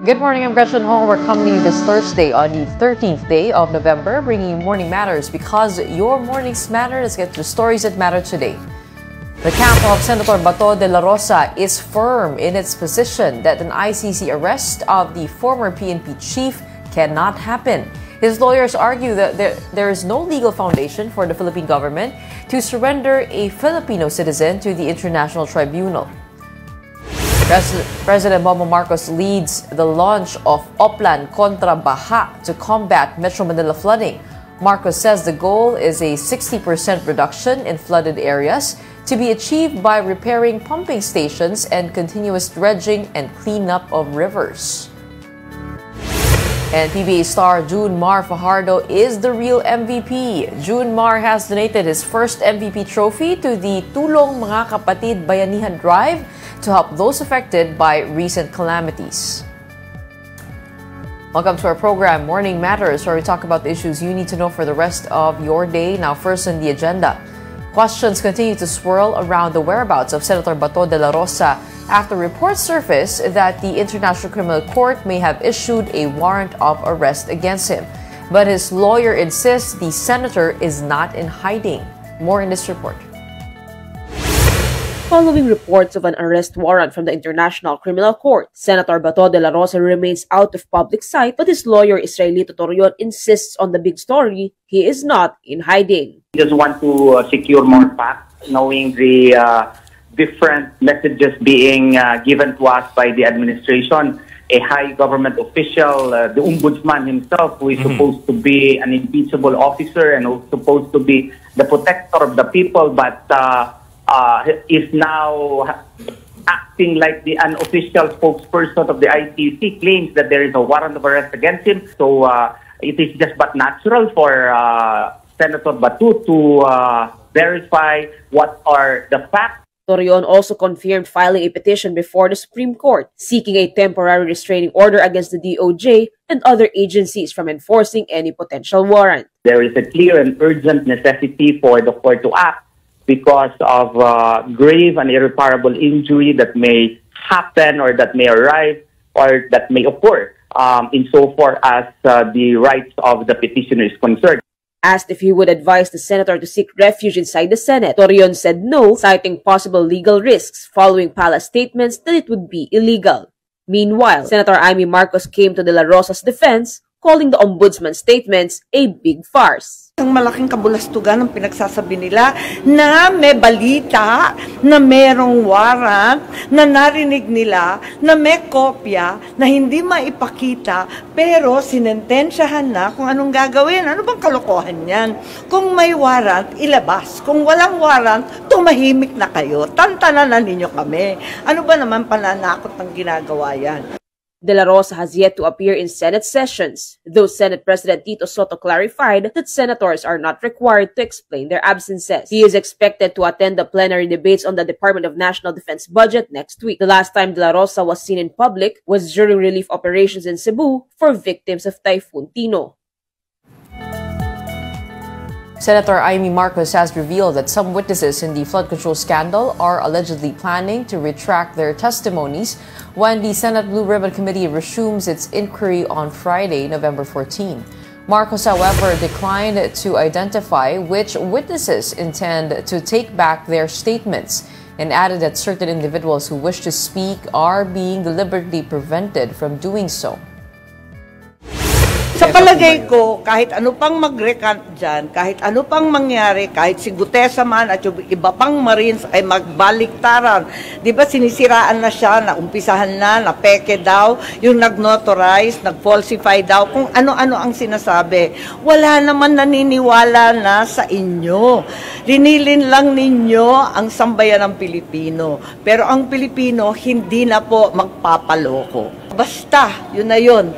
Good morning, I'm Gretchen Hong. We're coming to you this Thursday on the 13th day of November, bringing you Morning Matters because your mornings matter. Let's get to the stories that matter today. The camp of Senator Bato de la Rosa is firm in its position that an ICC arrest of the former PNP chief cannot happen. His lawyers argue that there is no legal foundation for the Philippine government to surrender a Filipino citizen to the International Tribunal. President Bongbong Marcos leads the launch of Oplan Contra Baha to combat Metro Manila flooding. Marcos says the goal is a 60% reduction in flooded areas to be achieved by repairing pumping stations and continuous dredging and cleanup of rivers. And PBA star June Mar Fajardo is the real MVP. June Mar has donated his first MVP trophy to the Tulong Mga Kapatid Bayanihan Drive to help those affected by recent calamities. Welcome to our program, Morning Matters, where we talk about the issues you need to know for the rest of your day. Now, first on the agenda, questions continue to swirl around the whereabouts of Senator Bato de la Rosa after reports surface that the International Criminal Court may have issued a warrant of arrest against him. But his lawyer insists the senator is not in hiding. More in this report. Following reports of an arrest warrant from the International Criminal Court, Senator Bato de la Rosa remains out of public sight, but his lawyer Israelito Torreon insists on the big story. He is not in hiding. We just want to secure more facts, knowing the different messages being given to us by the administration. A high government official, the ombudsman himself, who is supposed to be an impeachable officer and who's supposed to be the protector of the people, but is now acting like the unofficial spokesperson of the ICC, claims that there is a warrant of arrest against him. So it is just but natural for Senator Bato to verify what are the facts. Torreon also confirmed filing a petition before the Supreme Court, seeking a temporary restraining order against the DOJ and other agencies from enforcing any potential warrant. There is a clear and urgent necessity for the court to act because of grave and irreparable injury that may happen or that may arrive or that may occur insofar as the rights of the petitioner is concerned. Asked if he would advise the senator to seek refuge inside the Senate, Torreon said no, citing possible legal risks following palace statements that it would be illegal. Meanwhile, Senator Amy Marcos came to de la Rosa's defense, calling the ombudsman's statements a big farce. Ang malaking kabulastugan ng pinagsasabi nila na may balita, na merong warrant, na narinig nila, na may kopya, na hindi maipakita, pero sinentensyahan na kung anong gagawin. Ano bang kalokohan yan? Kung may warrant, ilabas. Kung walang warrant, tumahimik na kayo. Tantanan na ninyo kami. Ano ba naman pananakot ng ginagawa yan? De la Rosa has yet to appear in Senate sessions, though Senate President Tito Soto clarified that senators are not required to explain their absences. He is expected to attend the plenary debates on the Department of National Defense budget next week. The last time De la Rosa was seen in public was during relief operations in Cebu for victims of Typhoon Tino. Senator Amy Marcos has revealed that some witnesses in the flood control scandal are allegedly planning to retract their testimonies when the Senate Blue Ribbon Committee resumes its inquiry on Friday, November 14. Marcos, however, declined to identify which witnesses intend to take back their statements and added that certain individuals who wish to speak are being deliberately prevented from doing so. Sa palagay ko, kahit ano pang mag-recant dyan, kahit ano pang mangyari, kahit si Gutesa man at yung iba pang Marines ay magbaliktaran. Di ba sinisiraan na siya, naumpisahan na peke daw, yung nag-notarize, nag-falsify daw, kung ano-ano ang sinasabi. Wala naman naniniwala na sa inyo. Linilin lang ninyo ang sambayan ng Pilipino. Pero ang Pilipino hindi na po magpapaloko. Basta, yun na yun.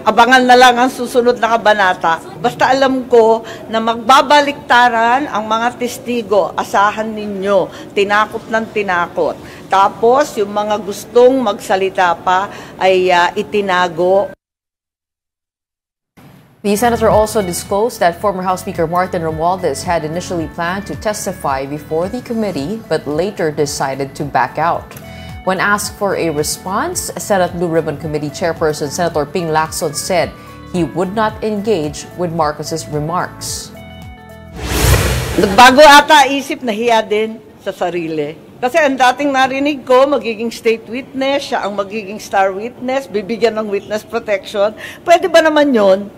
Abangan na lang ang susunod na kabanata. Basta alam ko na magbabaliktaran ang mga testigo. Asahan ninyo. Tinakot ng tinakot. Tapos, yung mga gustong magsalita pa ay itinago. The senator also disclosed that former House Speaker Martin Romualdez had initially planned to testify before the committee but later decided to back out. When asked for a response, Senate Blue Ribbon Committee Chairperson Senator Ping Lacson said he would not engage with Marcos's remarks. Nagbago ata isip, nahiya din sa sarili. Kasi ang dating narinig ko, magiging state witness, siya ang magiging star witness, bibigyan ng witness protection. Pwede ba naman yon?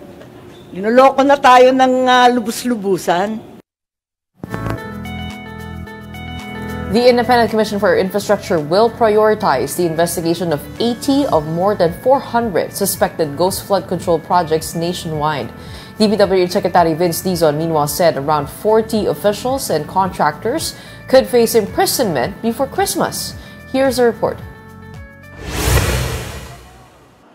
Linuloko na tayo ng lubus-lubusan. The Independent Commission for Infrastructure will prioritize the investigation of 80 of more than 400 suspected ghost flood control projects nationwide. DPWH Secretary Vince Dizon meanwhile said around 40 officials and contractors could face imprisonment before Christmas. Here's a report.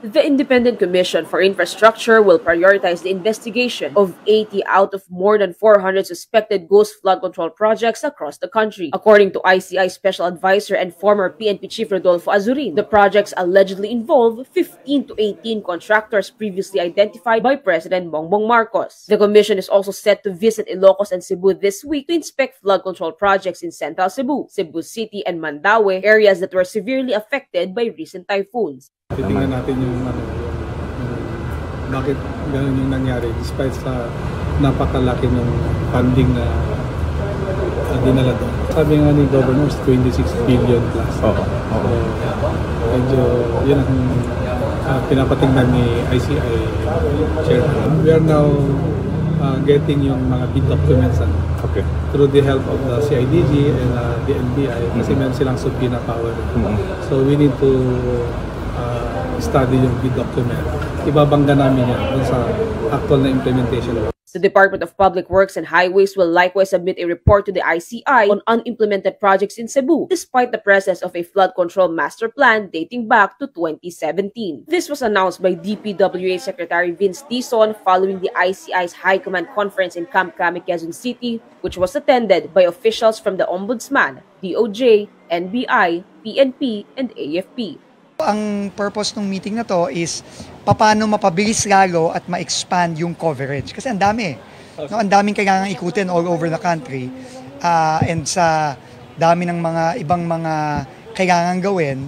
The Independent Commission for Infrastructure will prioritize the investigation of 80 out of more than 400 suspected ghost flood control projects across the country. According to ICI Special Advisor and former PNP Chief Rodolfo Azurin, the projects allegedly involve 15 to 18 contractors previously identified by President Bongbong Marcos. The commission is also set to visit Ilocos and Cebu this week to inspect flood control projects in Central Cebu, Cebu City, and Mandaue, areas that were severely affected by recent typhoons. Titingnan natin yung bakit gano'n yung nangyari despite sa napakalaki ng funding na dinala doon. Sabi nga ni Governor, 26 billion plus. So, medyo yun ang pinapatingnan ni ICI Chairman. We are now getting yung mga bid documents through the help of the CIDG and the NBI kasi meron silang subpoena power. So we need to study yung bid document. Ibabangga namin yan dun sa actual na implementation. The Department of Public Works and Highways will likewise submit a report to the ICI on unimplemented projects in Cebu, despite the presence of a flood control master plan dating back to 2017. This was announced by DPWH Secretary Vince Dizon following the ICI's High Command Conference in Camp Crame, Quezon City, which was attended by officials from the Ombudsman, DOJ, NBI, PNP, and AFP. Ang purpose ng meeting na to is paano mapabilis lalo at ma-expand yung coverage. Kasi ang dami. No, ang daming kailangan ikutin all over the country. And sa dami ng mga ibang mga kailangan gawin,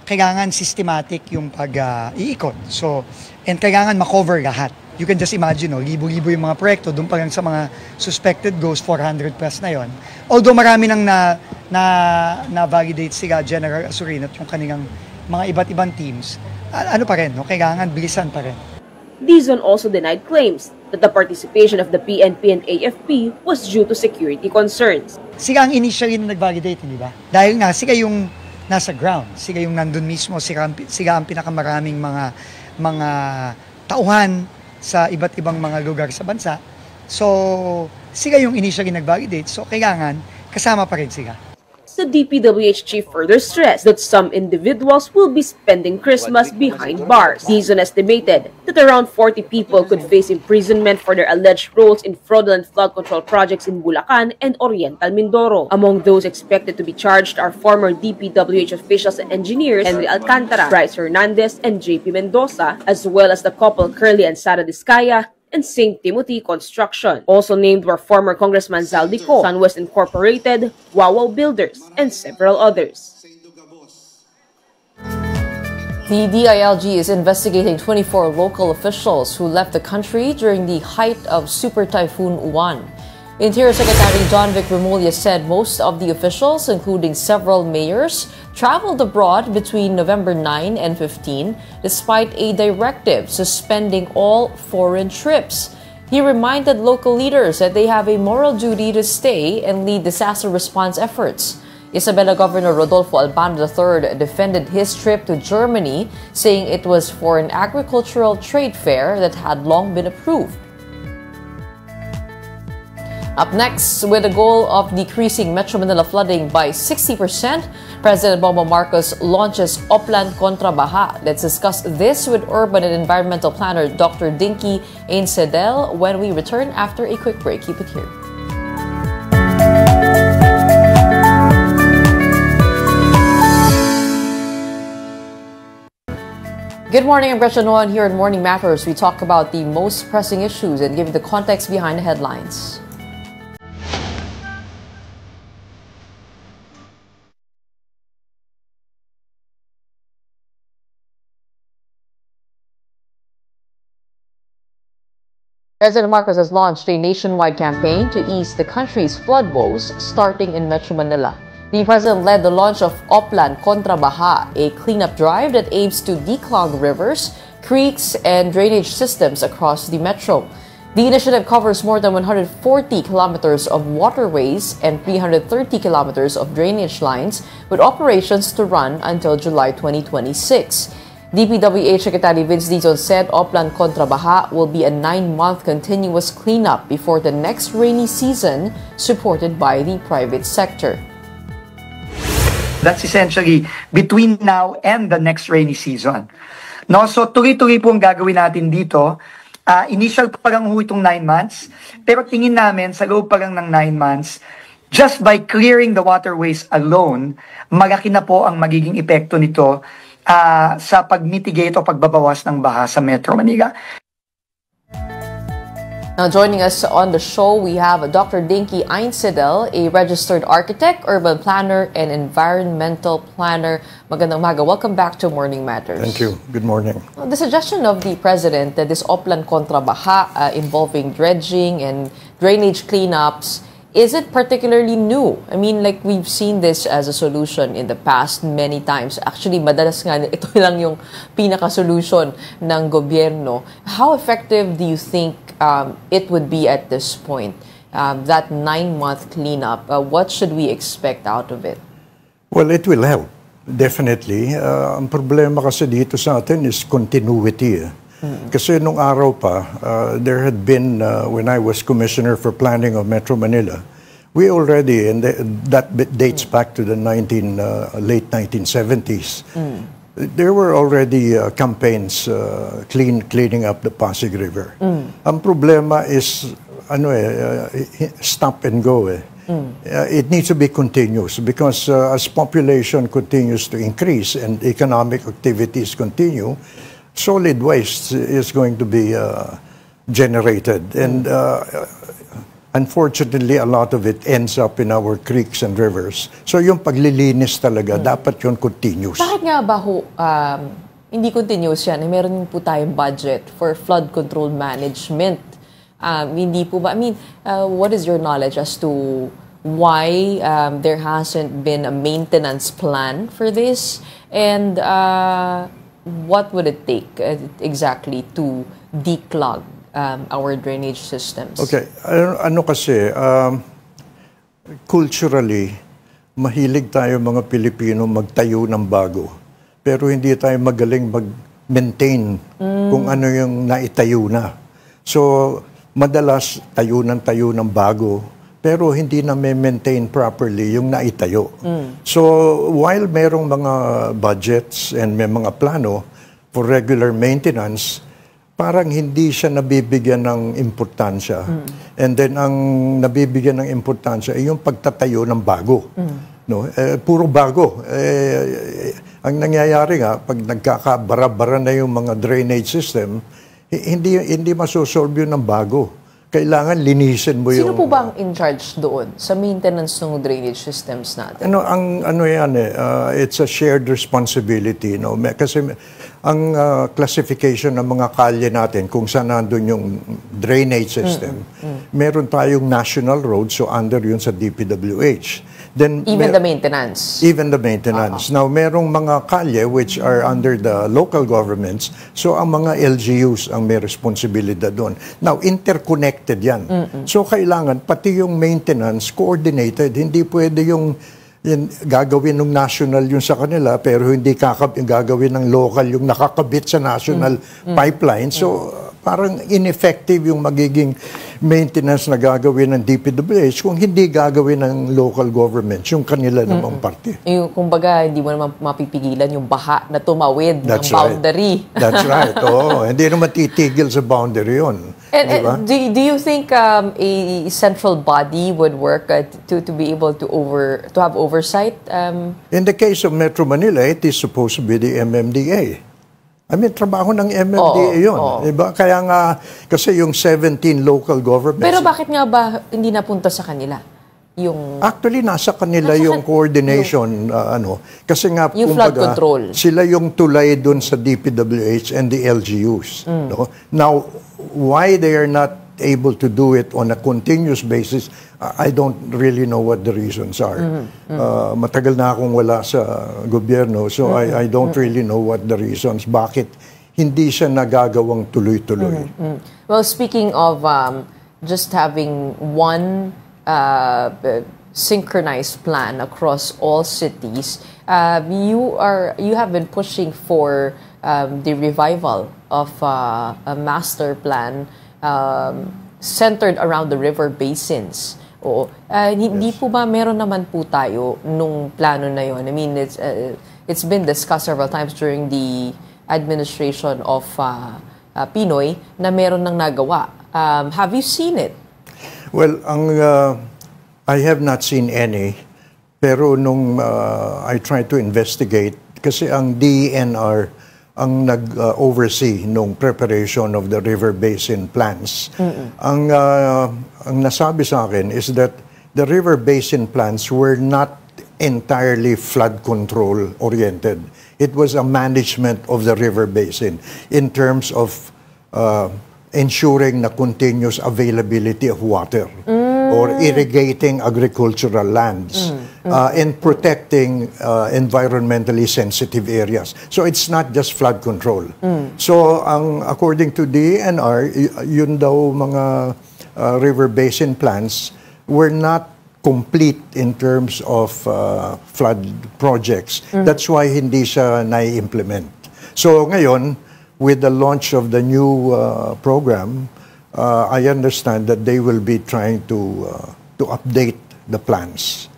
kailangan systematic yung pag-iikot. So, and kailangan ma-cover lahat. You can just imagine, libo-libo yung mga proyekto, doon pa lang sa mga suspected ghost, 400 plus na yon. Although marami nang na-validate sila, General Azurin at yung kanilang mga iba't ibang teams, ano pa rin, kailangan bilisan pa rin. Dizon also denied claims that the participation of the PNP and AFP was due to security concerns. Sila ang initially na nag-validate, di ba? Dahil nga, sila yung nasa ground, sila yung nandun mismo, sila ang pinakamaraming mga tauhan sa iba't ibang mga lugar sa bansa. So, sila yung initially nag-validate, so kailangan kasama pa rin sila. The DPWH chief further stressed that some individuals will be spending Christmas behind bars. Dizon estimated that around 40 people could face imprisonment for their alleged roles in fraudulent flood control projects in Bulacan and Oriental Mindoro. Among those expected to be charged are former DPWH officials and engineers Henry Alcantara, Bryce Hernandez, and JP Mendoza, as well as the couple Curly and Sara Discaya, and St. Timothy Construction. Also named were former Congressman Zaldico, Sunwest Incorporated, Wawaw Builders, and several others. The DILG is investigating 24 local officials who left the country during the height of Super Typhoon Uwan. Interior Secretary John Vic Remulla said most of the officials, including several mayors, traveled abroad between November 9 and 15 despite a directive suspending all foreign trips. He reminded local leaders that they have a moral duty to stay and lead disaster response efforts. Isabela Governor Rodolfo Albano III defended his trip to Germany, saying it was for an agricultural trade fair that had long been approved. Up next, with the goal of decreasing Metro Manila flooding by 60%, President Bongbong Marcos launches Oplan Contra Baha. Let's discuss this with urban and environmental planner Dr. Dinky Ainsedel when we return after a quick break. Keep it here. Good morning, I'm Gretchen Noan. Here in Morning Matters, we talk about the most pressing issues and give you the context behind the headlines. President Marcos has launched a nationwide campaign to ease the country's flood woes, starting in Metro Manila. The president led the launch of Oplan Contra Baha, a cleanup drive that aims to declog rivers, creeks, and drainage systems across the metro. The initiative covers more than 140 kilometers of waterways and 330 kilometers of drainage lines, with operations to run until July 2026. DPWH Secretary Vince Dizon said Oplan Contra Baha will be a 9-month continuous cleanup before the next rainy season, supported by the private sector. That's essentially between now and the next rainy season. No, so tuloy-tuloy po ang gagawin natin dito. Initial pa lang ho itong 9 months, pero tingin namin sa loob pa lang ng 9 months, just by clearing the waterways alone, malaki na po ang magiging epekto nito sa pag-mitigate o pagbabawas ng baha sa Metro Manila. Now joining us on the show, we have Dr. Dinky Einsidel, a registered architect, urban planner, and environmental planner. Magandang umaga. Welcome back to Morning Matters. Thank you. Good morning. The suggestion of the president that this Oplan Contra Baha involving dredging and drainage cleanups, is it particularly new? I mean, like we've seen this as a solution in the past many times. Actually, madalas nga ito lang yung pinaka-solution ng gobyerno. How effective do you think it would be at this point? That 9-month cleanup, what should we expect out of it? Well, it will help. Definitely. Ang problema kasi dito sa atin is continuity. Kasi nung araw pa, there had been, when I was Commissioner for Planning of Metro Manila, we already, and that dates back to the late 1970s, there were already campaigns cleaning up the Pasig River. Ang problema is, stop and go. It needs to be continuous because as population continues to increase and economic activities continue, solid waste is going to be generated. And unfortunately, a lot of it ends up in our creeks and rivers. So yung paglilinis talaga, dapat yun continuous. Bakit nga ba hindi continuous yan? Meron po tayong budget for flood control management. Hindi po ba? I mean, what is your knowledge as to why there hasn't been a maintenance plan for this? And what would it take exactly to declog our drainage systems? Okay. Kasi, culturally, mahilig tayo mga Pilipino magtayo ng bago. Pero hindi tayo magaling mag-maintain kung ano yung naitayo na. So, madalas tayo ng bago, pero hindi na maintain properly yung naitayo. So, while merong mga budgets and may mga plano for regular maintenance, parang hindi siya nabibigyan ng importansya. And then, ang nabibigyan ng importansya ay yung pagtatayo ng bago. No? Puro bago. Ang nangyayari nga, pag nagkakabara-bara na yung mga drainage system, hindi masosolve yun ng bago. Kailangan linisin mo yung... Sino po ba ang in charge doon sa maintenance ng drainage systems natin? It's a shared responsibility. No? Kasi ang classification ng mga kalye natin, kung saan nandun yung drainage system, meron tayong national roads, so under yun sa DPWH. Then, even the maintenance? Even the maintenance. Now, merong mga kalye which are under the local governments, so ang mga LGUs ang may responsibilidad doon. Now, interconnected yan. So, kailangan pati yung maintenance coordinated. Hindi pwede yung gagawin ng national yung sa kanila, pero hindi gagawin ng local yung nakakabit sa national pipeline. So, parang ineffective yung magiging maintenance na gagawin ng DPWH kung hindi gagawin ng local governments, yung kanila namang parte. Yung, kumbaga, hindi mo naman mapipigilan yung baha na tumawid ng boundary. Right. That's right. Oo, hindi naman titigil sa boundary yun. And, diba? Do you think a central body would work to be able to have oversight? In the case of Metro Manila, it is supposed to be the MMDA. I mean, trabaho ng MMDA yun. Diba? Kaya nga, kasi yung 17 local governments... Pero bakit nga ba hindi napunta sa kanila? Actually, nasa kanila yung coordination. Kasi nga, yung flood control. Sila yung tulay dun sa DPWH and the LGUs. No? Now, why they are not able to do it on a continuous basis, I don't really know what the reasons are. Matagal na akong wala sa gobyerno, so I don't really know what the reasons. Bakit hindi siya nagagawang tuloy-tuloy? Well, speaking of just having one synchronized plan across all cities, you have been pushing for the revival of a master plan centered around the river basins. Oo. Hindi po ba meron naman po tayo nung plano na yon? I mean, it's been discussed several times during the administration of Pinoy na meron nang nagawa. Have you seen it? Well, I have not seen any, pero nung I tried to investigate, kasi ang DENR ang nag-oversee nung preparation of the river basin plans. Ang nasabi sa akin is that the river basin plans were not entirely flood control oriented. It was a management of the river basin in terms of ensuring the continuous availability of water or irrigating agricultural lands and protecting environmentally sensitive areas. So it's not just flood control. So according to DENR, yun daw mga river basin plans were not complete in terms of flood projects. That's why hindi siya nai-implement. So ngayon, with the launch of the new program, I understand that they will be trying to update the plans.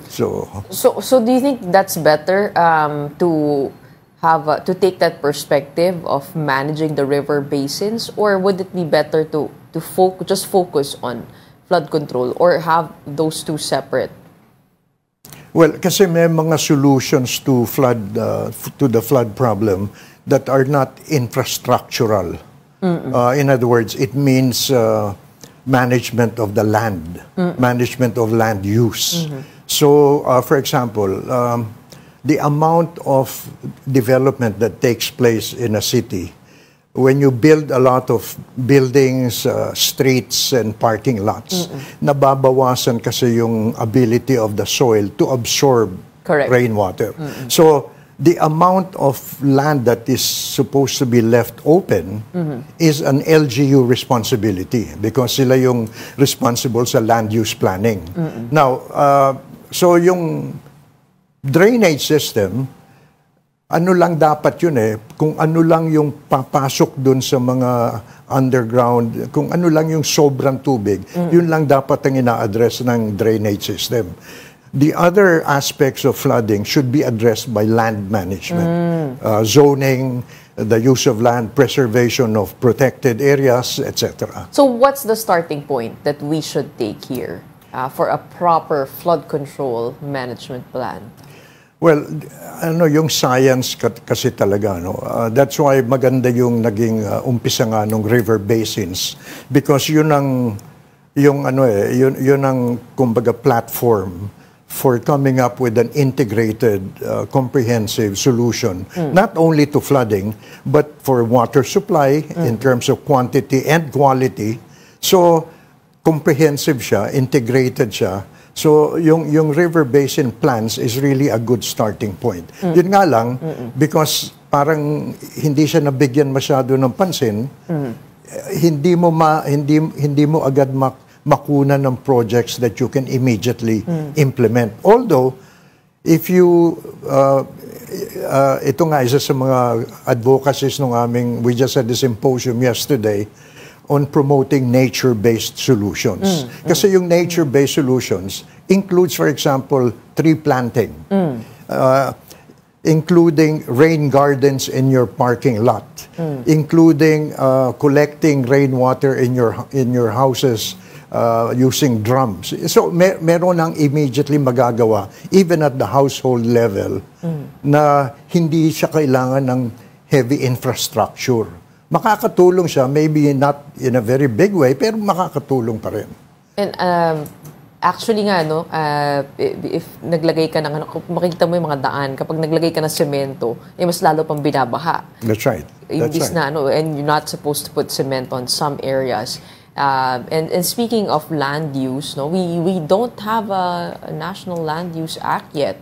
So do you think that's better to have to take that perspective of managing the river basins, or would it be better to just focus on flood control or have those two separate? Well, kasi may mga solutions to the flood problem that are not infrastructural. In other words, it means management of the land, management of land use. So, for example, the amount of development that takes place in a city, when you build a lot of buildings, streets, and parking lots, nababawasan kasi yung ability of the soil to absorb rainwater. So, the amount of land that is supposed to be left open is an LGU responsibility because sila yung responsible sa land use planning. Now, so yung drainage system, ano lang dapat yun kung ano lang yung papasok dun sa mga underground, kung ano lang yung sobrang tubig, yun lang dapat ang ina-address ng drainage system. The other aspects of flooding should be addressed by land management, zoning, the use of land, preservation of protected areas, etc. So what's the starting point that we should take here for a proper flood control management plan? Well, yung science kasi talaga, that's why maganda yung naging umpisa nga ng river basins because yun ang kumbaga platform for coming up with an integrated, comprehensive solution, not only to flooding, but for water supply in terms of quantity and quality. So, comprehensive siya, integrated siya. So, yung river basin plans is really a good starting point. Yun nga lang, because parang hindi siya nabigyan masyado ng pansin, hindi mo agad makuna ng projects that you can immediately implement. Although, if you, ito nga isa sa mga advocacies ng we just had a symposium yesterday on promoting nature-based solutions. Kasi yung nature-based solutions includes, for example, tree planting, including rain gardens in your parking lot, including collecting rainwater in your houses, using drums. So, meron nang immediately magagawa, even at the household level, na hindi siya kailangan ng heavy infrastructure. Makakatulong siya, maybe not in a very big way, pero makakatulong pa rin. And actually nga, if naglagay ka ng, makikita mo yung mga daan, kapag naglagay ka ng semento, mas lalo pang binabaha. That's right. And you're not supposed to put cement on some areas. And speaking of land use, no, we don't have a National Land Use Act yet.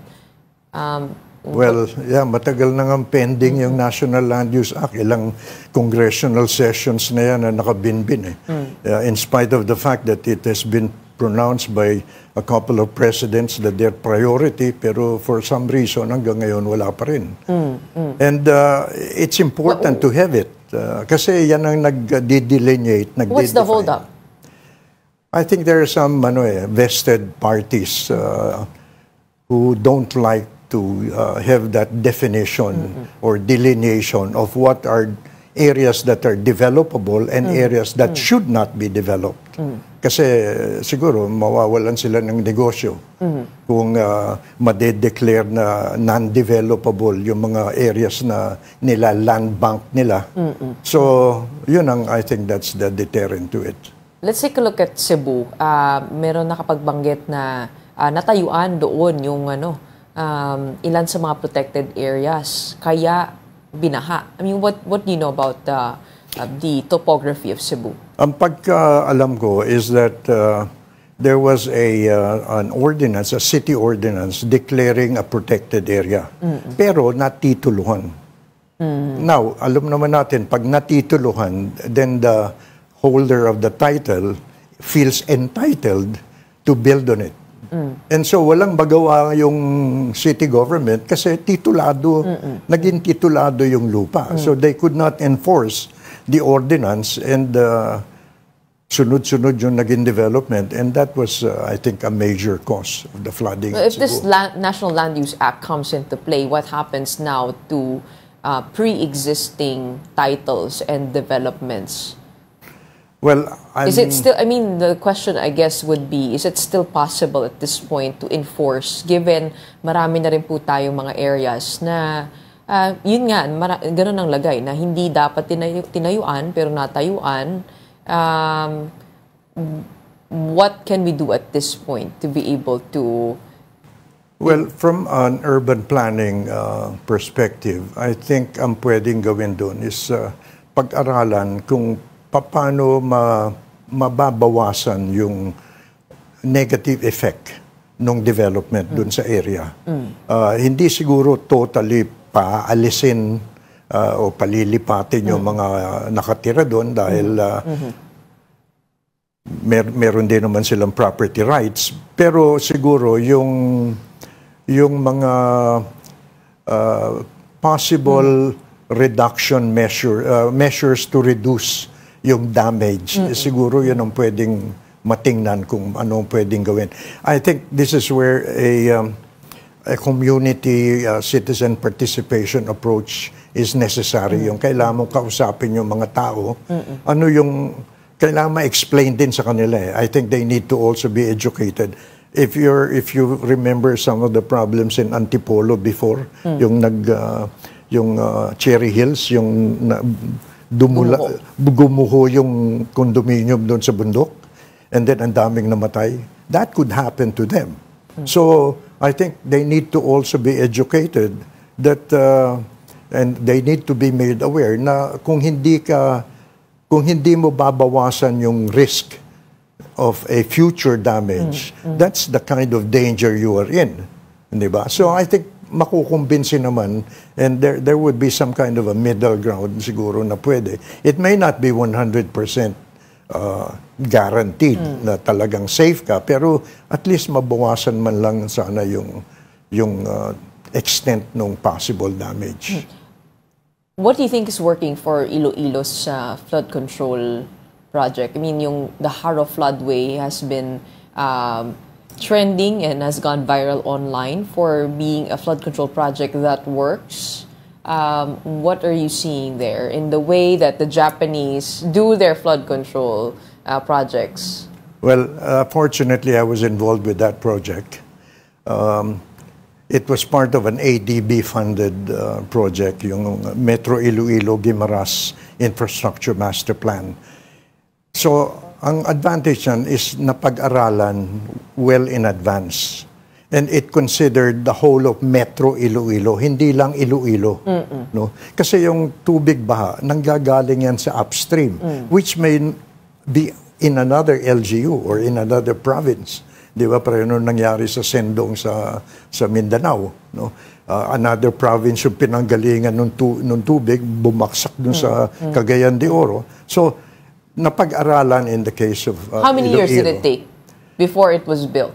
Well, yeah, matagal na nga pending yung National Land Use Act. Ilang congressional sessions na yan na nakabinbin. In spite of the fact that it has been pronounced by a couple of presidents that they're priority, pero for some reason hanggang ngayon wala pa rin. And it's important to have it. Kasi yan ang nag-delineate. What's the hold-up? I think there are some vested parties who don't like to have that definition or delineation of what are areas that are developable and areas that should not be developed. Kasi siguro mawawalan sila ng negosyo kung madedeclare na non-developable yung mga areas na nila, land bank nila. So, yun ang, I think that's the deterrent to it. Let's take a look at Cebu. Meron nakapagbanggit na natayuan doon yung ilan sa mga protected areas, kaya binaha. I mean, what do you know about the topography of Cebu? Ang pagkaalam ko is that there was an ordinance, a city ordinance, declaring a protected area. Pero natituluhan. Now, alam naman natin, pag natituluhan, then the holder of the title feels entitled to build on it. And so walang magawa yung city government kasi titulado, naging titulado yung lupa. So they could not enforce the ordinance and sunod-sunod yung naging development. And that was, I think, a major cause of the flooding. If this National Land Use Act comes into play, what happens now to pre-existing titles and developments? Well, is it still, I mean, the question I guess would be, is it still possible at this point to enforce given marami na rin po tayong mga areas na yun nga, ganun ang lagay na hindi dapat tinayuan pero natayuan. What can we do at this point to be able to... Well, from an urban planning perspective, I think ang pwedeng gawin doon is pag-aralan kung paano mababawasan yung negative effect ng development dun sa area. Hindi siguro totally paalisin o palilipatin yung mga nakatira doon dahil meron din naman silang property rights. Pero siguro yung mga possible reduction measures to reduce yung damage, siguro yun ang pwedeng matingnan kung anong pwedeng gawin. I think this is where a community citizen participation approach is necessary. Yung kailangan mong kausapin yung mga tao, ano yung kailangan ma-explain din sa kanila. I think they need to also be educated. If you remember some of the problems in Antipolo before, yung Cherry Hills, yung gumuho yung condominium doon sa bundok, and then ang daming namatay. That could happen to them. So I think they need to also be educated that and they need to be made aware na kung hindi mo babawasan yung risk of a future damage, that's the kind of danger you are in. Diba? So I think makukumbinsi naman, and there would be some kind of a middle ground siguro na pwede. It may not be 100% guaranteed na talagang safe ka, pero at least mabawasan man lang sana yung extent ng possible damage. What do you think is working for Iloilo's flood control project? I mean, the Haro floodway has been trending and has gone viral online for being a flood control project that works. What are you seeing there in the way that the Japanese do their flood control projects? Well, fortunately, I was involved with that project. It was part of an ADB-funded project, yung Metro Iloilo-Guimaras Infrastructure Master Plan. So, ang advantage yan is napag-aralan well in advance. And it considered the whole of Metro Iloilo, hindi lang Iloilo. No? Kasi yung tubig baha, nanggagaling yan sa upstream, which may be in another LGU or in another province. Di ba? Pero yun nangyari sa Sendong sa Mindanao. No? Another province yung pinanggalingan ng tubig, bumaksak dun sa Cagayan de Oro. So, napag-aralan in the case of How many years did it take before it was built?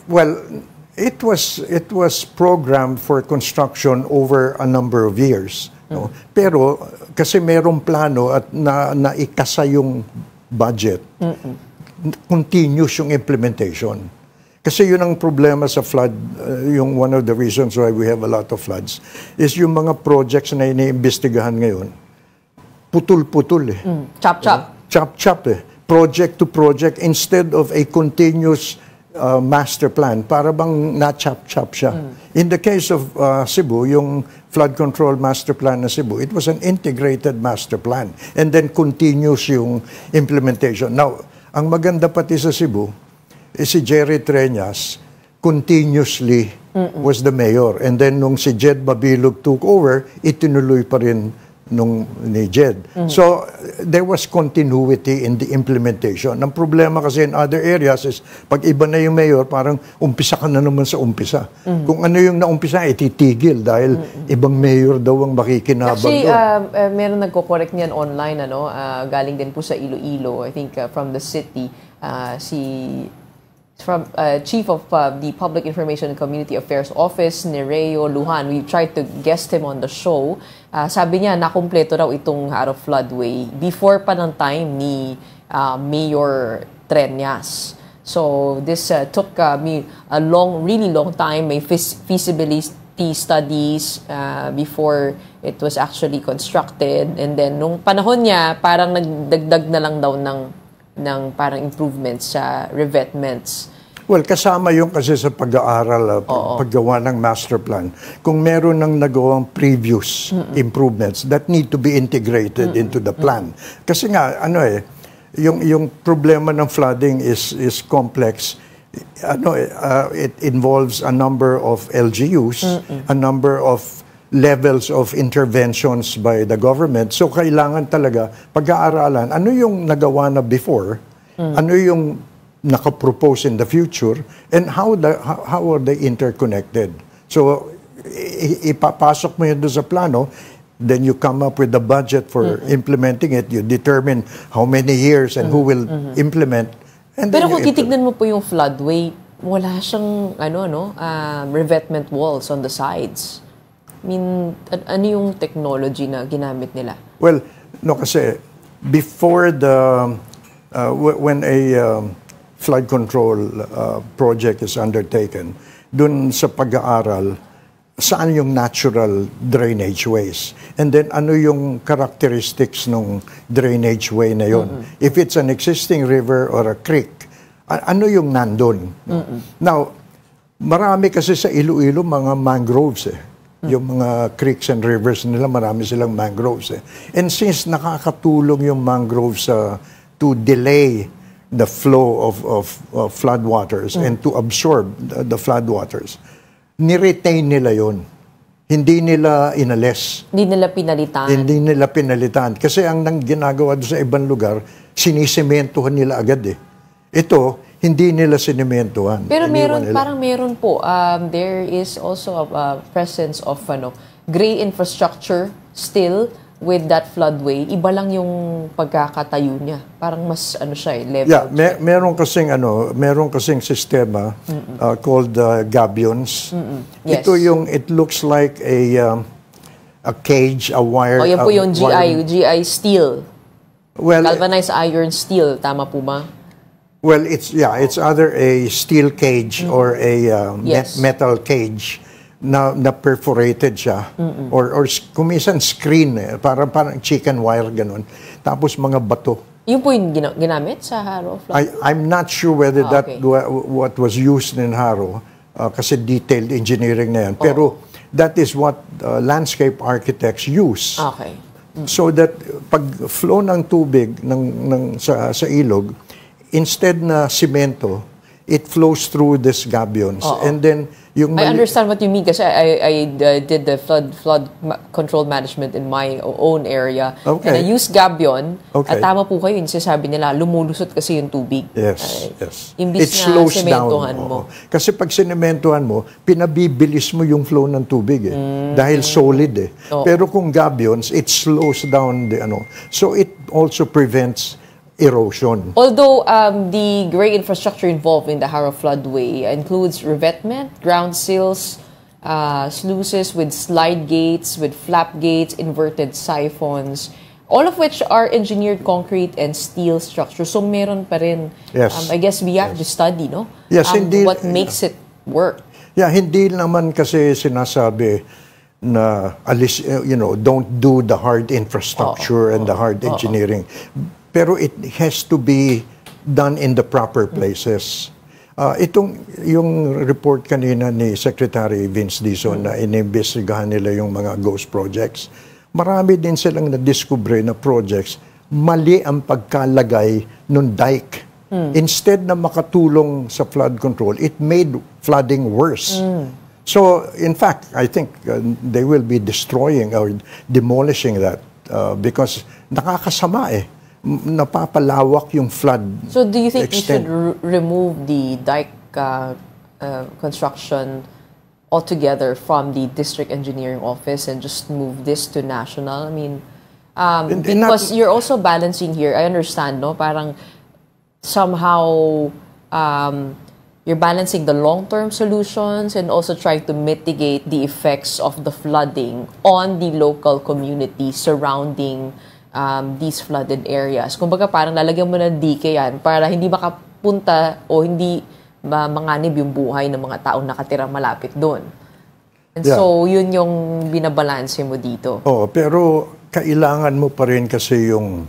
Well, it was programmed for construction over a number of years. No? Pero kasi merong plano at naikasa yung budget, continuous yung implementation. Kasi yun ang problema sa flood, yung one of the reasons why we have a lot of floods, is yung mga projects na iniimbestigahan ngayon, putol-putol eh. Chop-chop. Chop-chop eh. Project to project instead of a continuous master plan, para bang na-chop-chop siya. In the case of Cebu, yung flood control master plan na Cebu, it was an integrated master plan and then continuous yung implementation. Now, ang maganda pati sa Cebu, si Jerry Treñas continuously was the mayor. And then nung si Jed Mabilog took over, itinuloy pa rin ni Jed. So, there was continuity in the implementation. Ang problema kasi in other areas is, pag iba na yung mayor, parang umpisa ka na naman sa umpisa. Kung ano yung naumpisa, ititigil dahil ibang mayor daw ang makikinabang Actually, doon. meron nagko-correct niyan online, galing din po sa Iloilo, I think from the city, from Chief of the Public Information and Community Affairs Office, Nereo Lujan. We tried to guest him on the show. Sabi niya, nakumpleto raw itong Haro floodway before pa ng time ni Mayor Treñas. So this took me a really long time. May feasibility studies before it was actually constructed. And then nung panahon niya, parang nagdagdag na lang daw ng parang improvements sa revetments. Well, kasama yung kasi sa pag-aaral, paggawa ng master plan. Kung meron ng nagawang previous improvements that need to be integrated into the plan. Kasi nga, yung problema ng flooding is complex. It involves a number of LGUs, a number of levels of interventions by the government. So, kailangan talaga pag-aaralan, ano yung nagawa na before, ano yung nakapropose in the future, and how are they interconnected. So, ipapasok mo yun doon sa plano, then you come up with the budget for implementing it, you determine how many years and who will implement. And pero kung titignan mo po yung floodway, wala siyang revetment walls on the sides. I mean, ano yung technology na ginamit nila? Well, no, kasi before when a flood control project is undertaken, dun sa pag-aaral, saan yung natural drainage ways? And then, ano yung characteristics ng drainage way na yun? If it's an existing river or a creek, ano yung nandun? Now, marami kasi sa Iloilo mga mangroves eh. Yung mga creeks and rivers nila, marami silang mangroves eh. And since nakakatulong yung mangroves to delay the flow of floodwaters and to absorb the floodwaters, ni-retain nila yon. Hindi nila inalis. Hindi nila pinalitan. Hindi nila pinalitan. Kasi ang ginagawa doon sa ibang lugar, sinisimentohan nila agad eh. Ito, hindi nila sinimentohan. Pero parang meron po. There is also a presence of gray infrastructure still with that floodway. Iba lang yung pagkakatayo niya. Parang mas siya level. Yeah, meron kasing sistema called gabions. Yes. Ito it looks like a cage, a wire. Yan po yung GI steel. Well, galvanized iron steel, tama po ba? Well, it's either a steel cage or a metal cage na perforated siya or kumisan screen parang chicken wire ganun. Tapos mga bato. Yung po yung ginamit sa Haro flood? I'm not sure whether what was used in Haro kasi detailed engineering na yan. Pero that is what landscape architects use. Okay. So that pag flow ng tubig sa ilog, instead na simento, it flows through these gabions. And then, yung I understand what you mean kasi I did the flood control management in my own area. Okay. And I used gabion. Okay. At tama po kayo, yung sinasabi nila, lumulusot kasi yung tubig. Yes. Imbis It slows na sementohan down. mo. Kasi pag sinementohan mo, pinabibilis mo yung flow ng tubig dahil solid Pero kung gabions, it slows down the So it also prevents erosion. Although the great infrastructure involved in the Haro floodway includes revetment, ground sills, sluices with slide gates, with flap gates, inverted siphons, all of which are engineered concrete and steel structures. So meron pa rin, I guess we have to study, no? Yes, hindi, what makes it work. Yeah, hindi naman kasi sinasabi na don't do the hard infrastructure and the hard engineering. Pero it has to be done in the proper places. Yung report kanina ni Secretary Vince Dizon na inimbestigahan nila yung mga ghost projects, marami din silang na-discover na projects, mali ang pagkalagay ng dike. Instead na makatulong sa flood control, it made flooding worse. So, in fact, I think they will be destroying or demolishing that because nakakasama napapalawak yung flood. So do you think extent. we should remove the dike construction altogether from the district engineering office and just move this to national? I mean, because you're also balancing here. I understand, no? Parang somehow you're balancing the long-term solutions and also trying to mitigate the effects of the flooding on the local community surrounding these flooded areas. Kumbaga parang lalagyan mo ng dike yan para hindi makapunta o hindi manganib yung buhay ng mga taong nakatirang malapit doon. And so, yun yung binabalanse mo dito. Pero kailangan mo pa rin kasi yung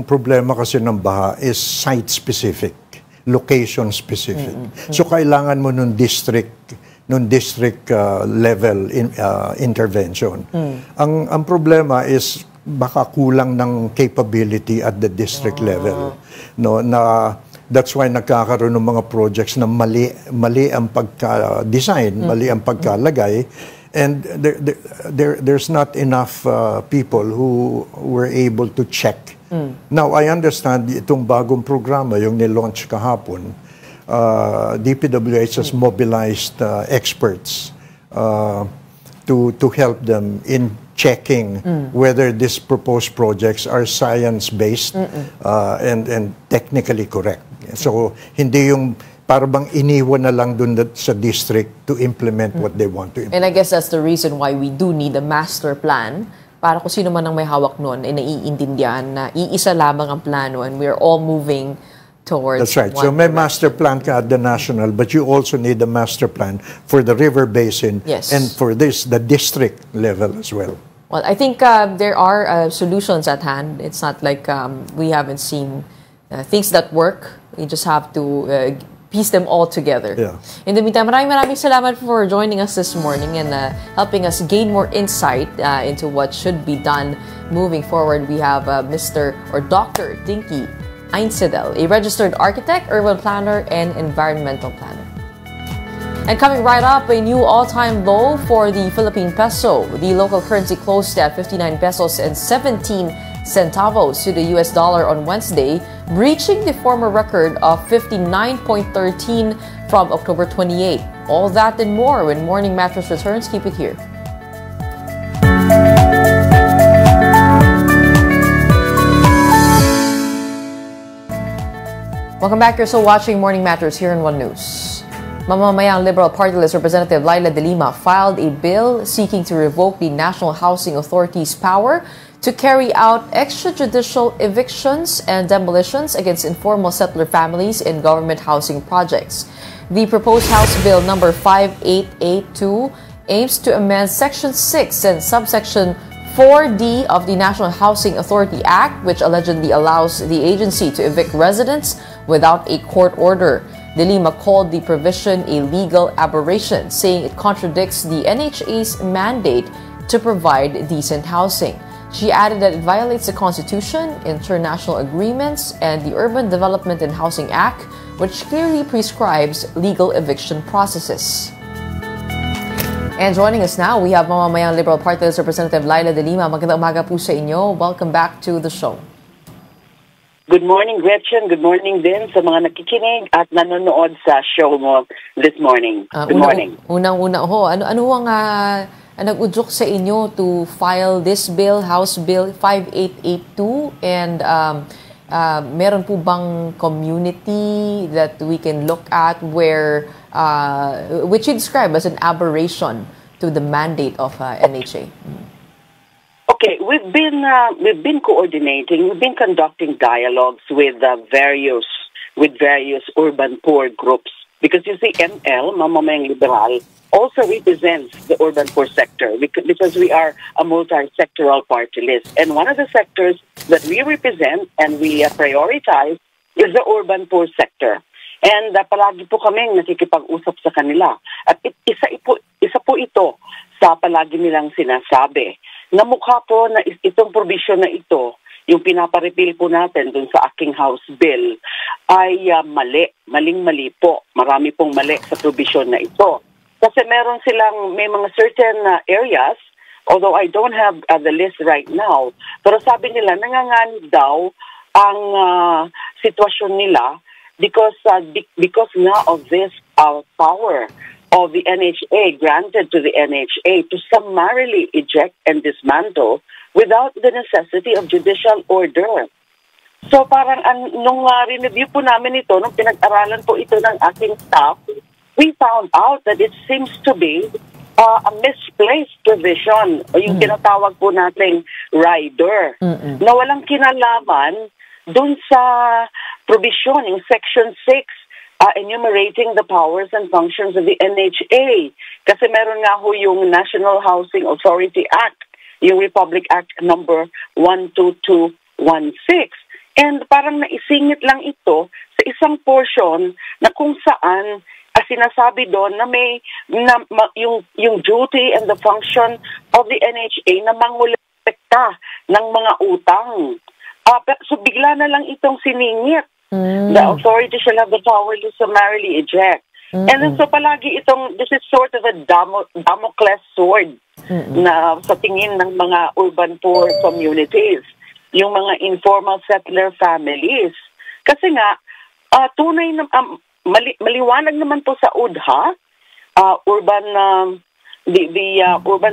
problema kasi ng baha is site-specific, location-specific. So, kailangan mo nung district level intervention. Ang problema is baka kulang ng capability at the district level. No, na that's why nagkakaroon ng mga projects na mali ang pagka-design, mali ang pagkalagay, and there's not enough people who were able to check. Now, I understand itong bagong programa, yung ni-launch kahapon, DPWH has mobilized experts to help them in checking whether these proposed projects are science-based and technically correct. So, hindi yung parang iniwan na lang dun sa district to implement what they want to implement. And I guess that's the reason why we do need a master plan para kung sino man ang may hawak nun ay naiintindihan na iisa lamang ang plano and we're all moving towards. That's right. So may master plan ka at the national, but you also need a master plan for the river basin and for the district level as well. Well, I think there are solutions at hand. It's not like we haven't seen things that work. We just have to piece them all together. Yeah. In the meantime, maraming salamat for joining us this morning and helping us gain more insight into what should be done moving forward. We have Mr. or Dr. Dinky Einsedel, a registered architect, urban planner, and environmental planner. And coming right up, a new all-time low for the Philippine peso. The local currency closed at 59 pesos and 17 centavos to the US dollar on Wednesday, breaching the former record of 59.13 from October 28. All that and more when Morning Mattress returns. Keep it here. Welcome back. You're still watching Morning Matters here in One News. Mamamayang Liberal Party List Representative Laila De Lima filed a bill seeking to revoke the National Housing Authority's power to carry out extrajudicial evictions and demolitions against informal settler families in government housing projects. The proposed House Bill number 5882 aims to amend Section 6 and subsection 4D of the National Housing Authority Act, which allegedly allows the agency to evict residents without a court order. De Lima called the provision a legal aberration, saying it contradicts the NHA's mandate to provide decent housing. She added that it violates the Constitution, international agreements, and the Urban Development and Housing Act, which clearly prescribes legal eviction processes. And joining us now, we have Mamamayang Liberal Party List Representative Laila De Lima. Magandang umaga po sa inyo. Welcome back to the show. Good morning, Gretchen. Good morning din sa mga nakikinig at nanonood sa show mo this morning. Good morning. Unang-una ho, ano ang nag-udyok sa inyo to file this bill, House Bill 5882? And meron po bang community that we can look at where which you describe as an aberration to the mandate of NHA? Okay, we've been coordinating, we've been conducting dialogues with various urban poor groups, because you see, ML, Mamamayang Liberal, also represents the urban poor sector because we are a multi-sectoral party list, and one of the sectors that we represent and we prioritize is the urban poor sector. And palagi po kaming nakikipag-usap sa kanila. At isa po ito sa palagi nilang sinasabi. Na mukha po na itong provision na ito, yung pinaparepil po natin dun sa aking House Bill, ay maling-mali po. Marami pong mali sa provision na ito. Kasi may mga certain areas, although I don't have the list right now, pero sabi nila, nanganganib daw ang sitwasyon nila because now of this power of the NHA granted to the NHA to summarily eject and dismantle without the necessity of judicial order. So parang nung review po namin ito, nung pinag-aralan po ito ng ating staff, we found out that it seems to be a misplaced provision o yung tinatawag po nating rider na walang kinalaman dun sa provision, yung Section 6, enumerating the powers and functions of the NHA. Kasi meron nga ho yung National Housing Authority Act, yung Republic Act number 12216. And parang naisingit lang ito sa isang portion na kung saan sinasabi doon na yung duty and the function of the NHA na mangolekta ng mga utang. So bigla na lang itong siningit. The authority shall have the power to summarily eject. And then so palagi this is sort of a Damocles sword na sa tingin ng mga urban poor communities, yung mga informal settler families. Kasi nga, tunay na, maliwanag naman po sa UDHA, Urban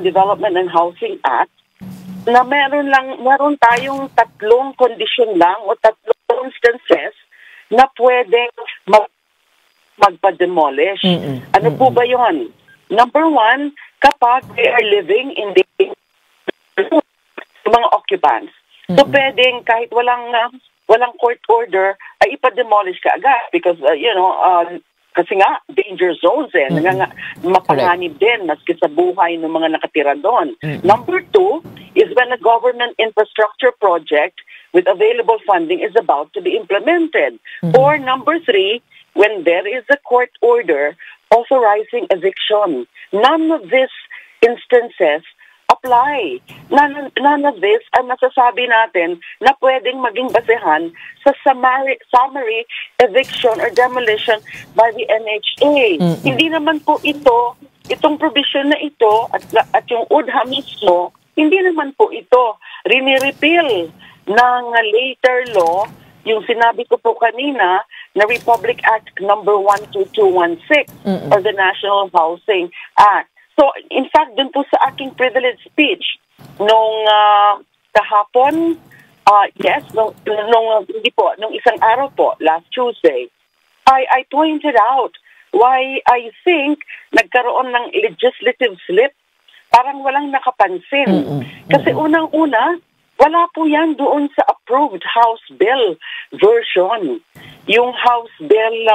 Development and Housing Act, na meron tayong tatlong condition lang o tatlong instances na pwede magpa-demolish. Ano po ba yun? Number one, kapag they are living in the mga occupants. So pwedeng kahit walang court order ay ipa-demolish ka agad because kasi nga danger zones mapanganib din maski sa buhay ng mga nakatira doon. Number two is when a government infrastructure project with available funding is about to be implemented. Or number three, when there is a court order authorizing eviction. None of these instances apply. None of this ang nasasabi natin na pwedeng maging basehan sa summary eviction or demolition by the NHA. Hindi naman po itong provision na ito at yung UDHA mismo, hindi naman po ito rini-repeal ng later law, yung sinabi ko po kanina na Republic Act number 12216 or the National Housing Act. So, in fact, dun po sa aking privileged speech, nung kahapon, nung isang araw po, last Tuesday, I pointed out why I think nagkaroon ng legislative slip, parang walang nakapansin. Kasi unang-una, wala po yan doon sa approved House Bill version. Yung House Bill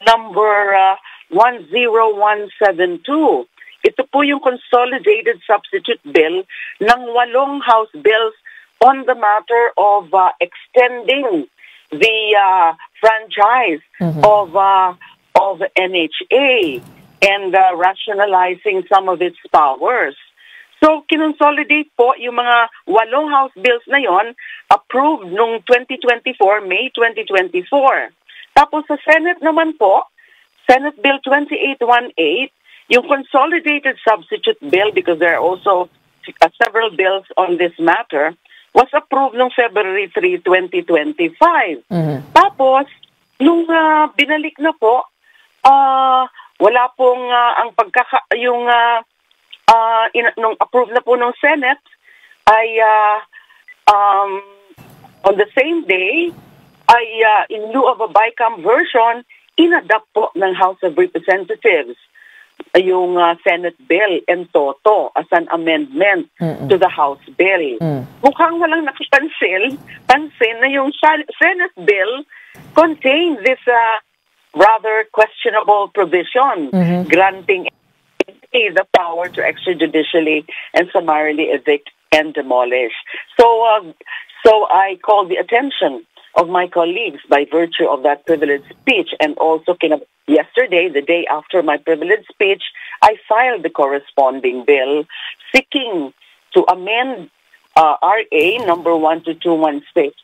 number 10172. Ito po yung consolidated substitute bill ng 8 House bills on the matter of extending the franchise of NHA and rationalizing some of its powers. So, kinonsolidate po yung mga 8 House bills na yon approved noong 2024, May 2024. Tapos sa Senate naman po, Senate Bill 2818, yung Consolidated Substitute Bill, because there are also several bills on this matter, was approved noong February 3, 2025. Tapos, nung binalik na po, wala pong nung approved na po ng Senate, ay on the same day, ay in lieu of a BICAM version, inadapt po ng House of Representatives yung Senate bill en toto as an amendment to the House bill. Mukhang walang pansin na yung Senate bill contains this rather questionable provision granting the power to extrajudicially and summarily evict and demolish. So I call the attention of my colleagues by virtue of that privileged speech, and also yesterday, the day after my privileged speech, I filed the corresponding bill seeking to amend RA number 12216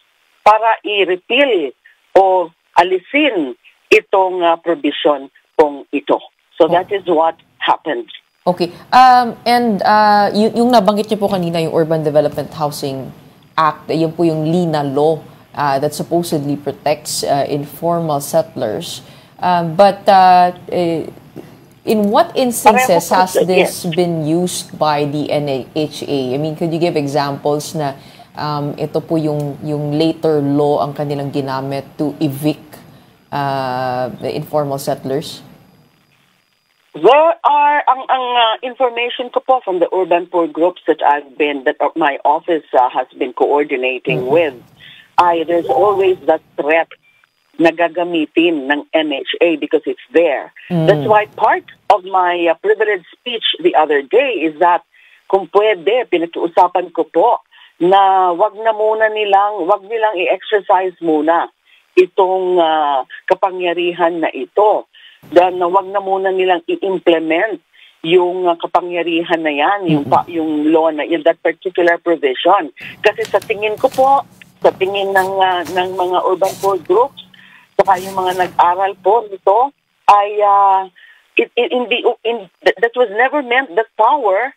para i-repeal o alisin itong provision pong ito. So that is what happened. Okay. Yung nabanggit niyo po kanina, yung Urban Development Housing Act, yun po yung LINA law that supposedly protects informal settlers. But in what instances has this been used by the NHA? I mean, could you give examples na ito po yung later law ang kanilang ginamit to evict the informal settlers? There are ang information ko po from the urban poor groups that my office has been coordinating with. There's always that threat na gagamitin ng NHA because it's there. That's why part of my privileged speech the other day is that kung pwede, pinag-uusapan ko po na wag nilang i-exercise muna itong kapangyarihan na ito. Na wag na muna nilang i-implement yung kapangyarihan na yan, yung law na in that particular provision. Kasi sa tingin ko po, sa tingin ng mga urban poor groups, saka yung mga nag-aral po nito, ay that was never meant, that power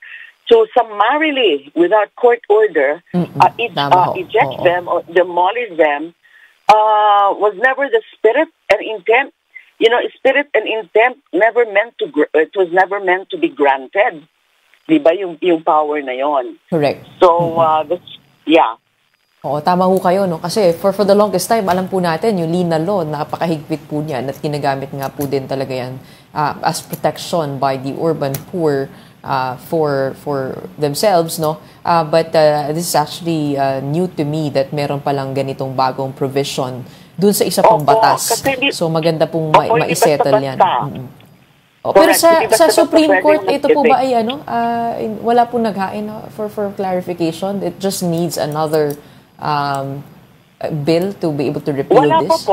to summarily, without court order, eject them or demolish them, was never the spirit and intent. You know, spirit and intent it was never meant to be granted. Diba yung power na yon? Correct. So, yeah. Oo, tama ho kayo, no? Kasi for the longest time, alam po natin, yung LINA law, napakahigpit po niyan at ginagamit nga po din talaga yan as protection by the urban poor for themselves, no? But this is actually new to me that meron palang ganitong bagong provision dun sa isa pang batas. So maganda pong ma-settle yan. Pero sa Supreme Court, ito po ba ay wala pong naghain for clarification? It just needs another bill to be able to repeal this?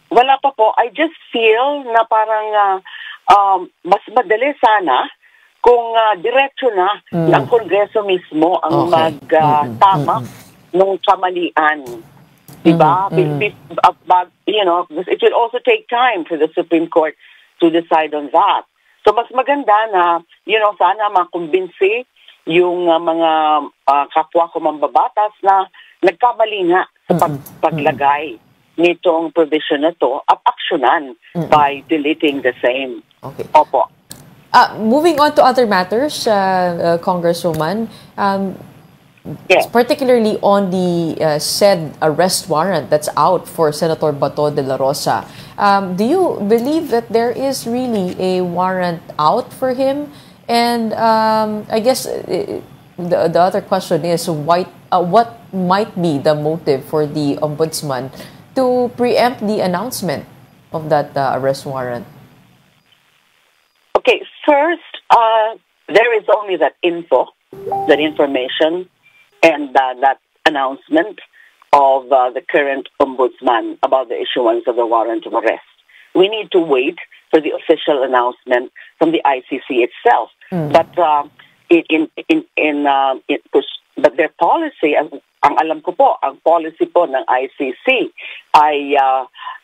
Wala pa po. I just feel na parang mas madali sana kung diretso na ng Kongreso mismo ang magtama ng kamalian. Diba? You know, it will also take time for the Supreme Court to decide on that. So mas maganda na, you know, sana makumbinsi yung mga kapwa ko mambabatas na nagkamali nga sa paglagay nitong provision na to at aksyonan by deleting the same. Okay. Opo. Moving on to other matters, Congresswoman, yes. Particularly on the said arrest warrant that's out for Senator Bato de la Rosa. Do you believe that there is really a warrant out for him? And I guess the other question is what might be the motive for the ombudsman to preempt the announcement of that arrest warrant? Okay, first, there is only that information, and that announcement of the current ombudsman about the issuance of the warrant of arrest. We need to wait for the official announcement from the ICC itself. But But their policy, ang alam ko po, ang policy po ng ICC ay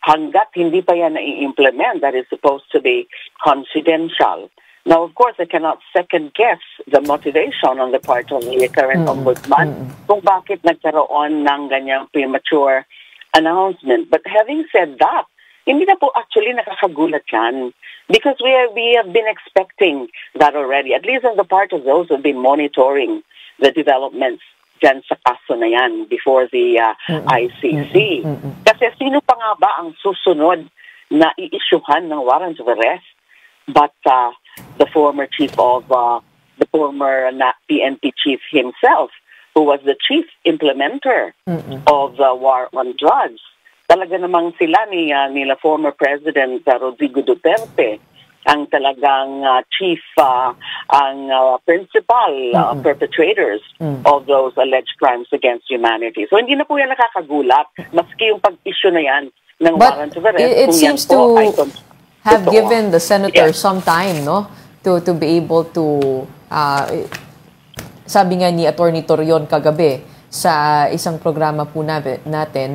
hanggat hindi pa yan na-implement, that is supposed to be confidential. Now, of course, I cannot second-guess the motivation on the part of the current ombudsman kung bakit nagkaroon ng ganyang premature announcement. But having said that, hindi na po actually nakakagulat yan because we have been expecting that already, at least on the part of those who have been monitoring the developments dyan sa kaso na yan before the ICC. Kasi sino pa nga ba ang susunod na i-issuehan ng warrant of arrest but the former chief of, the former PNP chief himself, who was the chief implementer of the war on drugs. Talaga namang sila nila former President Rodrigo Duterte ang talagang chief, ang principal perpetrators of those alleged crimes against humanity. So hindi na po yan nakakagulat, maski yung pag-issue na yan ng warrant of arrest. It seems to have given the senator some time, no, to be able to, sabi nga ni Attorney Torion kagabi, sa isang programa po natin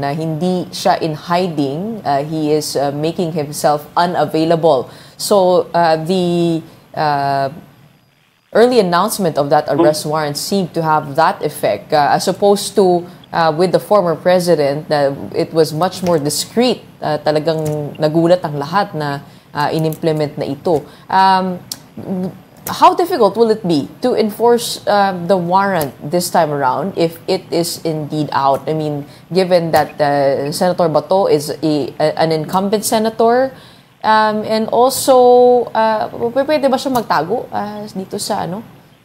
na hindi siya in hiding, he is making himself unavailable. So the early announcement of that arrest warrant seemed to have that effect, as opposed to with the former president, it was much more discreet. Talagang nagulat ang lahat na in-implement na ito. How difficult will it be to enforce the warrant this time around if it is indeed out? I mean, given that Senator Bato is an incumbent senator, and also, pwede ba siya magtago dito sa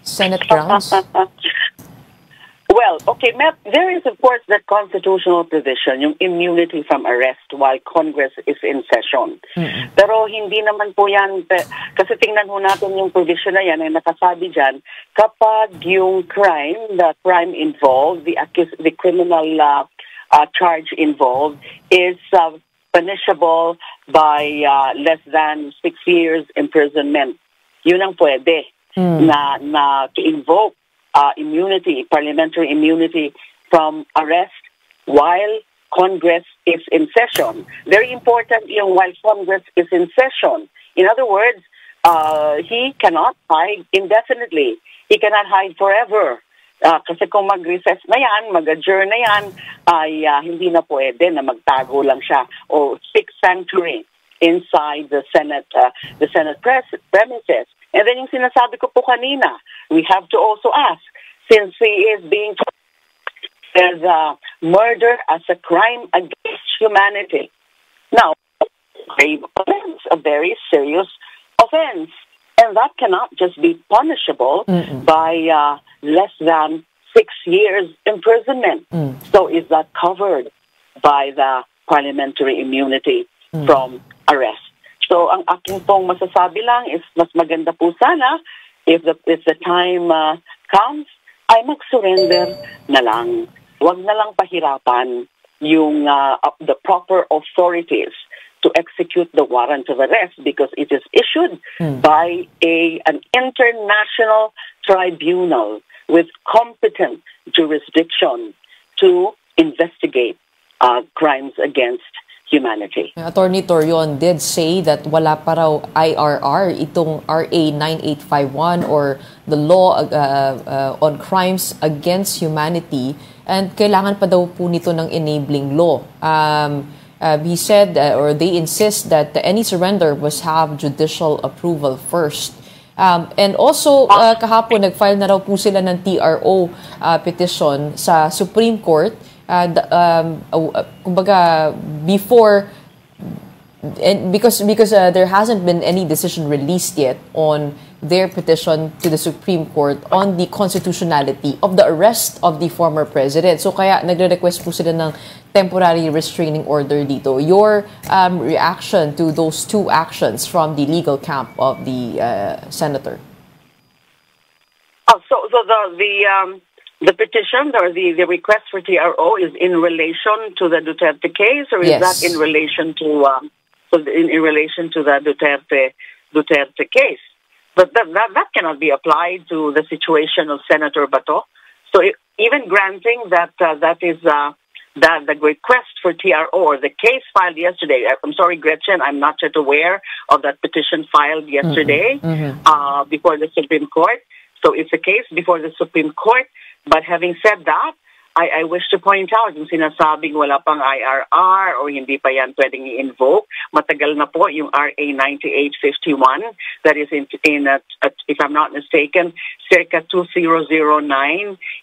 Senate grounds? Well, okay, Matt, there is, of course, that constitutional provision, yung immunity from arrest while Congress is in session. Pero hindi naman po yan, kasi tingnan ho natin yung provision na yan, ay nakasabi dyan, kapag yung the crime involved, the criminal charge involved is punishable by less than 6 years imprisonment. Yun ang pwede na to invoke immunity, parliamentary immunity from arrest while Congress is in session. Very important yung while Congress is in session. In other words, he cannot hide indefinitely. He cannot hide forever. Kasi kung mag-recess na yan, mag-adjourn na yan, ay hindi na pwede na magtago lang siya o seek sanctuary inside the Senate premises. And then yung sinasabi ko po kanina, we have to also ask, since he is being as murder as a crime against humanity. Now, grave offense, a very serious offense. And that cannot just be punishable by less than 6 years imprisonment. So is that covered by the parliamentary immunity from arrest? So ang aking pong masasabi lang is mas maganda po sana if the time comes ay mag-surrender na lang. Huwag na lang pahirapan yung the proper authorities to execute the warrant of arrest because it is issued by an international tribunal with competent jurisdiction to investigate crimes against humanity. Attorney Torion did say that wala pa raw IRR, itong RA 9851 or the law on crimes against humanity, and kailangan pa daw po nito ng enabling law. He said, or they insist that any surrender must have judicial approval first. And also, kahapon nag-file na raw po sila ng TRO petition sa Supreme Court. Kumbaga, before, and because there hasn't been any decision released yet on their petition to the Supreme Court on the constitutionality of the arrest of the former president. So kaya nagre-request po sila ng temporary restraining order dito. Your reaction to those two actions from the legal camp of the senator? So the petition or the request for TRO is in relation to the Duterte case, or is that in relation to in relation to the Duterte case? But that cannot be applied to the situation of Senator Bato. So even granting that that is that the request for TRO or the case filed yesterday, I'm sorry, Gretchen, I'm not yet aware of that petition filed yesterday before the Supreme Court. So it's a case before the Supreme Court. But having said that, I wish to point out yung sinasabing wala pang IRR or hindi pa yan pwedeng i-invoke. Matagal na po yung RA 9851 that is if I'm not mistaken, circa 2009.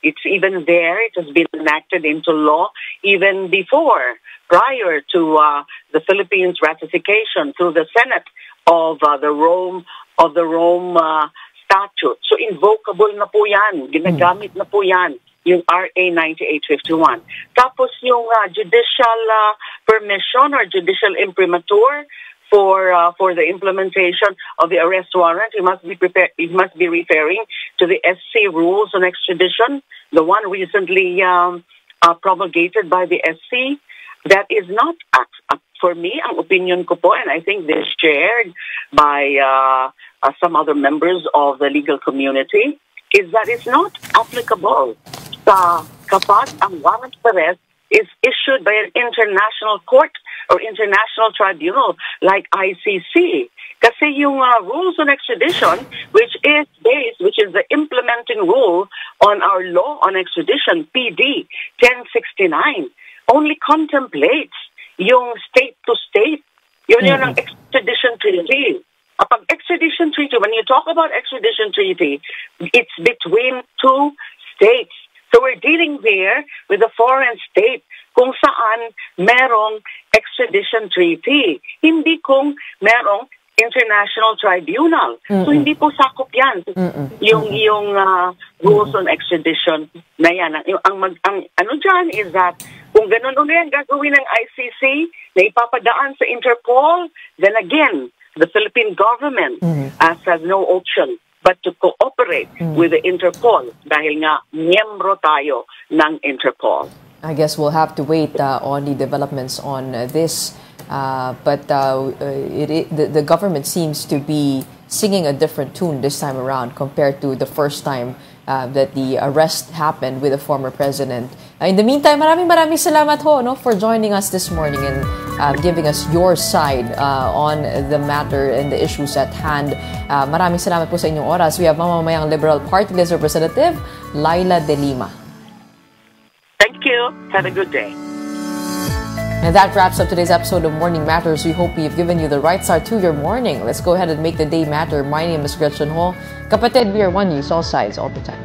It's even there. It has been enacted into law even prior to the Philippines ratification through the Senate of the Rome Statute. So invocable na po yan. Ginagamit na po yan. Yung RA 9851. Tapos yung judicial permission or judicial imprimatur for the implementation of the arrest warrant, he must be referring to the SC rules on extradition, the one recently promulgated by the SC. That is not, for me, ang opinion ko po, and I think this is shared by some other members of the legal community, is that it's not applicable kapag ang warrant of arrest is issued by an international court or international tribunal like ICC. Kasi yung rules on extradition, which is the implementing rule on our law on extradition, PD 1069, only contemplates yung state-to-state. Yun ang extradition treaty. Kapag extradition treaty, when you talk about extradition treaty, it's between two states. So we're dealing there with a foreign state kung saan merong extradition treaty. Hindi kung merong international tribunal. So hindi po sakop yan. Yung rules on extradition na yan. Ang ano dyan is that kung ganun ulit ang gagawin ng ICC na ipapadaan sa Interpol, then again, the Philippine government has no option but to cooperate with the Interpol dahil nga miyembro tayo ng Interpol. I guess we'll have to wait on the developments on this. But the government seems to be singing a different tune this time around compared to the first time that the arrest happened with the former president. In the meantime, maraming salamat ho for joining us this morning and giving us your side on the matter and the issues at hand. Maraming salamat po sa inyong oras. We have Mamamayang Liberal Party List Representative Laila De Lima. Thank you. Have a good day. And that wraps up today's episode of Morning Matters. We hope we've given you the right start to your morning. Let's go ahead and make the day matter. My name is Gretchen Ho. Kapatid, we are one news, all sides, all the time.